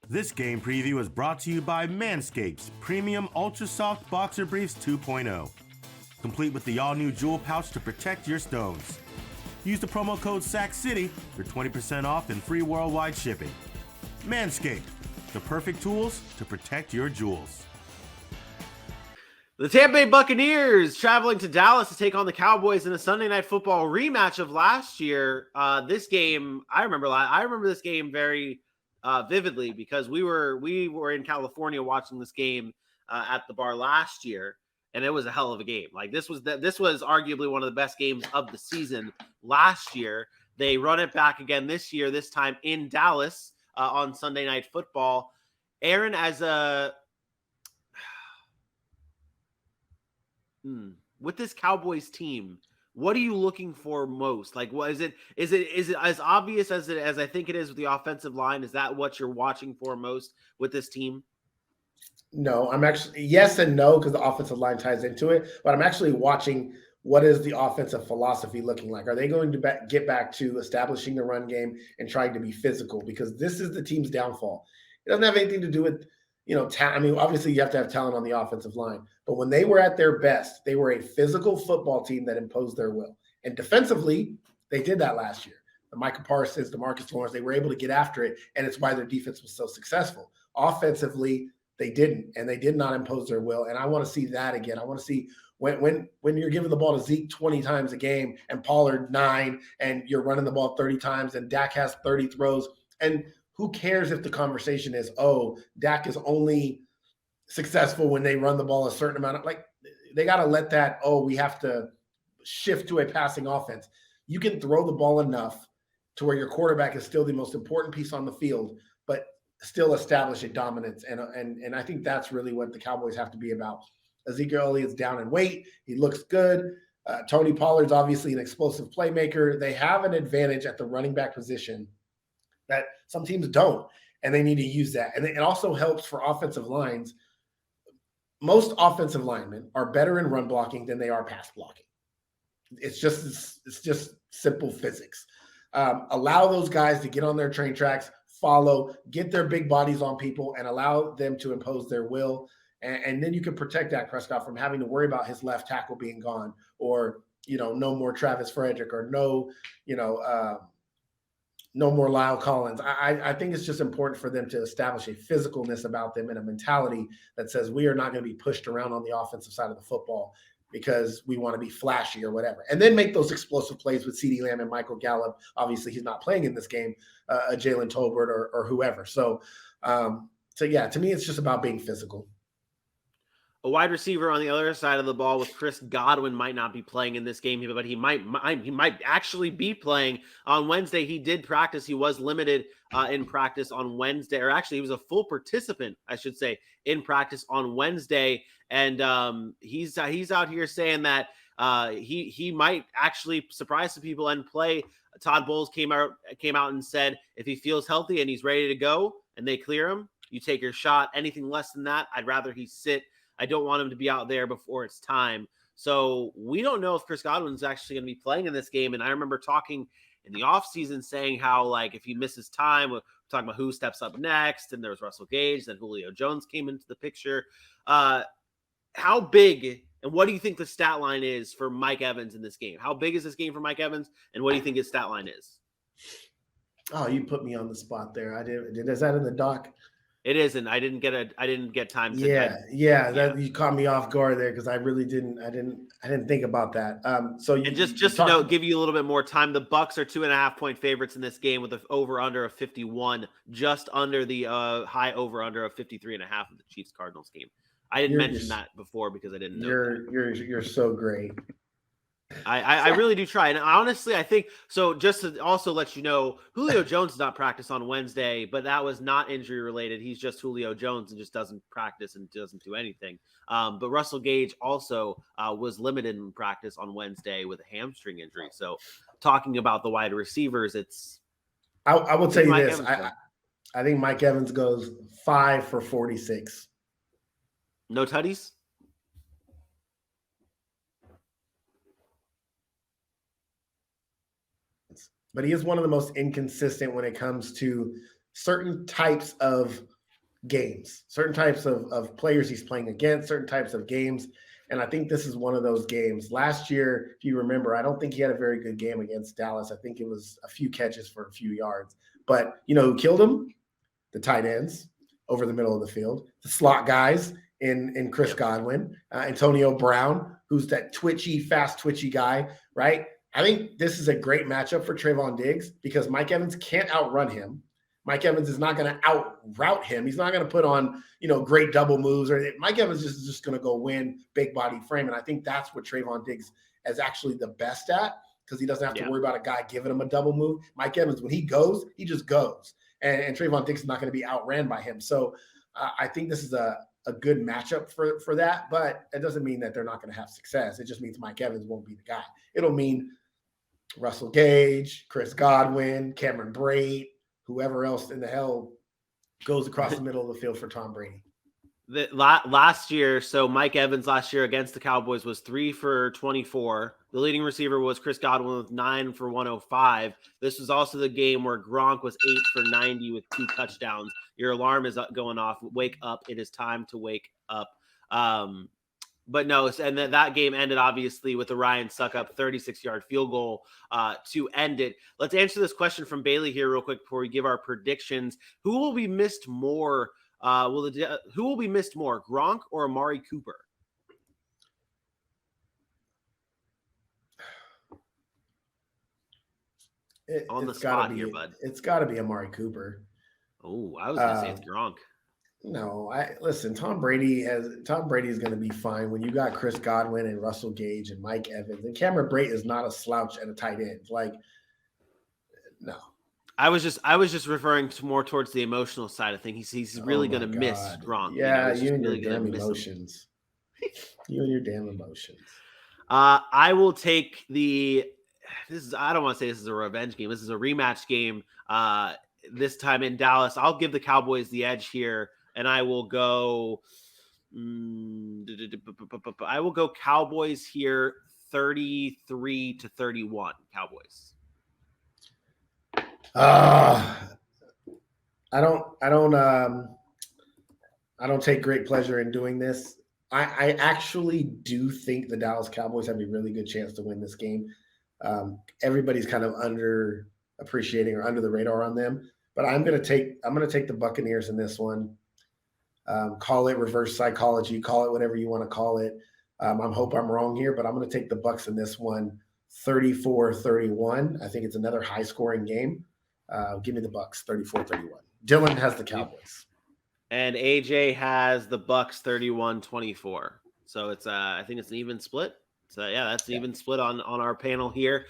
This game preview is brought to you by Manscaped's Premium Ultra Soft Boxer Briefs 2.0, complete with the all-new jewel pouch to protect your stones. Use the promo code SACCITY for 20% off and free worldwide shipping. Manscaped, the perfect tools to protect your jewels. The Tampa Bay Buccaneers traveling to Dallas to take on the Cowboys in a Sunday Night Football rematch of last year. This game, I remember this game very vividly because we were in California watching this game at the bar last year, and it was a hell of a game. Like this was arguably one of the best games of the season last year. They run it back again this year, this time in Dallas on Sunday Night Football. Aaron, as a with this Cowboys team, what are you looking for most? Like, what is it as obvious as I think it is with the offensive line? Is that what you're watching for most with this team? No, I'm actually yes and no because the offensive line ties into it. But I'm actually watching what is the offensive philosophy looking like. Are they going to get back to establishing the run game and trying to be physical? Because this is the team's downfall. It doesn't have anything to do with I mean, obviously you have to have talent on the offensive line, but when they were at their best, they were a physical football team that imposed their will. And defensively, they did that last year. The Micah Parsons, DeMarcus Lawrence, they were able to get after it, and it's why their defense was so successful. Offensively, they didn't, and they did not impose their will. And I want to see that again. I want to see when you're giving the ball to Zeke 20 times a game and Pollard 9, and you're running the ball 30 times, and Dak has 30 throws, and who cares if the conversation is, oh, Dak is only successful when they run the ball a certain amount of, like, they got to let that, oh, we have to shift to a passing offense. You can throw the ball enough to where your quarterback is still the most important piece on the field, but still establish a dominance. And I think that's really what the Cowboys have to be about. Ezekiel Elliott's down in weight. He looks good. Tony Pollard's obviously an explosive playmaker. They have an advantage at the running back position that some teams don't, and they need to use that. And it also helps for offensive lines. Most offensive linemen are better in run blocking than they are pass blocking. It's just simple physics. Allow those guys to get on their train tracks, follow, get their big bodies on people, and allow them to impose their will. And then you can protect Dak Prescott from having to worry about his left tackle being gone, or no more Travis Frederick, or no more Lyle Collins. I think it's just important for them to establish a physicalness about them and a mentality that says we are not going to be pushed around on the offensive side of the football because we want to be flashy or whatever. And then make those explosive plays with CeeDee Lamb and Michael Gallup. Obviously, he's not playing in this game, Jalen Tolbert or whoever. So yeah, to me, it's just about being physical. A wide receiver on the other side of the ball with Chris Godwin might not be playing in this game, but he might actually be playing on Wednesday. He did practice. He was limited in practice on Wednesday, or actually he was a full participant, I should say, in practice on Wednesday. And he's out here saying that he might actually surprise some people and play. Todd Bowles came out and said if he feels healthy and he's ready to go and they clear him, you take your shot. Anything less than that, I'd rather he sit. I don't want him to be out there before it's time. So we don't know if Chris Godwin's actually going to be playing in this game. And I remember talking in the offseason saying how, like, if he misses time, we're talking about who steps up next. And there was Russell Gage. Then Julio Jones came into the picture. How big and what do you think the stat line is for Mike Evans in this game? How big is this game for Mike Evans? And what do you think his stat line is? Oh, you put me on the spot there. Is that in the doc? It isn't. I didn't get time to. That you caught me off guard there because I really didn't. I didn't think about that. Just to note, give you a little bit more time. The Bucs are 2.5-point favorites in this game with an over/under of 51, just under the high over/under of 53.5 of the Chiefs Cardinals game. I didn't mention that before because I didn't know. You're so great. I really do try. And honestly, I think so. Just to also let you know, Julio Jones did not practice on Wednesday, but that was not injury related. He's just Julio Jones and just doesn't practice and doesn't do anything. But Russell Gage also was limited in practice on Wednesday with a hamstring injury. So talking about the wide receivers, I will tell you this. I think Mike Evans goes 5 for 46. No tutties? But he is one of the most inconsistent when it comes to certain types of games, certain types of players he's playing against, certain types of games. And I think this is one of those games. Last year, if you remember, I don't think he had a very good game against Dallas. I think it was a few catches for a few yards. But, who killed him? The tight ends over the middle of the field, the slot guys in Chris Godwin, Antonio Brown, who's that fast twitchy guy, right? I think this is a great matchup for Trayvon Diggs because Mike Evans can't outrun him. Mike Evans is not going to out-route him. He's not going to put on, great double moves. Mike Evans is just going to go win big body frame. And I think that's what Trayvon Diggs is actually the best at because he doesn't have to worry about a guy giving him a double move. Mike Evans, when he goes, he just goes. And Trayvon Diggs is not going to be outran by him. So I think this is a good matchup for that. But it doesn't mean that they're not going to have success. It just means Mike Evans won't be the guy. It'll mean Russell Gage, Chris Godwin, Cameron Brate, whoever else in the hell goes across the middle of the field for Tom Brady. Last year, so Mike Evans last year against the Cowboys was 3 for 24. The leading receiver was Chris Godwin with 9 for 105. This was also the game where Gronk was 8 for 90 with 2 touchdowns. Your alarm is going off. Wake up. It is time to wake up. But no, and then that game ended obviously with the Ryan Suckup 36-yard field goal to end it. Let's answer this question from Bailey here real quick before we give our predictions. Who will be missed more? Who will be missed more, Gronk or Amari Cooper? On the spot here, bud. It's got to be Amari Cooper. Oh, I was going to say it's Gronk. No, listen. Tom Brady is going to be fine when you got Chris Godwin and Russell Gage and Mike Evans and Cameron Brate is not a slouch at a tight end. No. I was just referring more towards the emotional side of things. He's really going to miss Gronk. Yeah, you and your damn emotions. You and your damn emotions. I will take I don't want to say this is a revenge game. This is a rematch game. This time in Dallas. I'll give the Cowboys the edge here. And I will go Cowboys here 33-31 Cowboys. I don't take great pleasure in doing this. I actually do think the Dallas Cowboys have a really good chance to win this game. Everybody's kind of under appreciating or under the radar on them, but I'm going to take the Buccaneers in this one. Call it reverse psychology, call it whatever you want to call it. I hope I'm wrong here, but I'm going to take the Bucs in this one 34-31. I think it's another high scoring game. Give me the Bucs 34-31. Dylan has the Cowboys. And AJ has the Bucs 31-24. So it's I think it's an even split. So yeah, that's an even split on our panel here.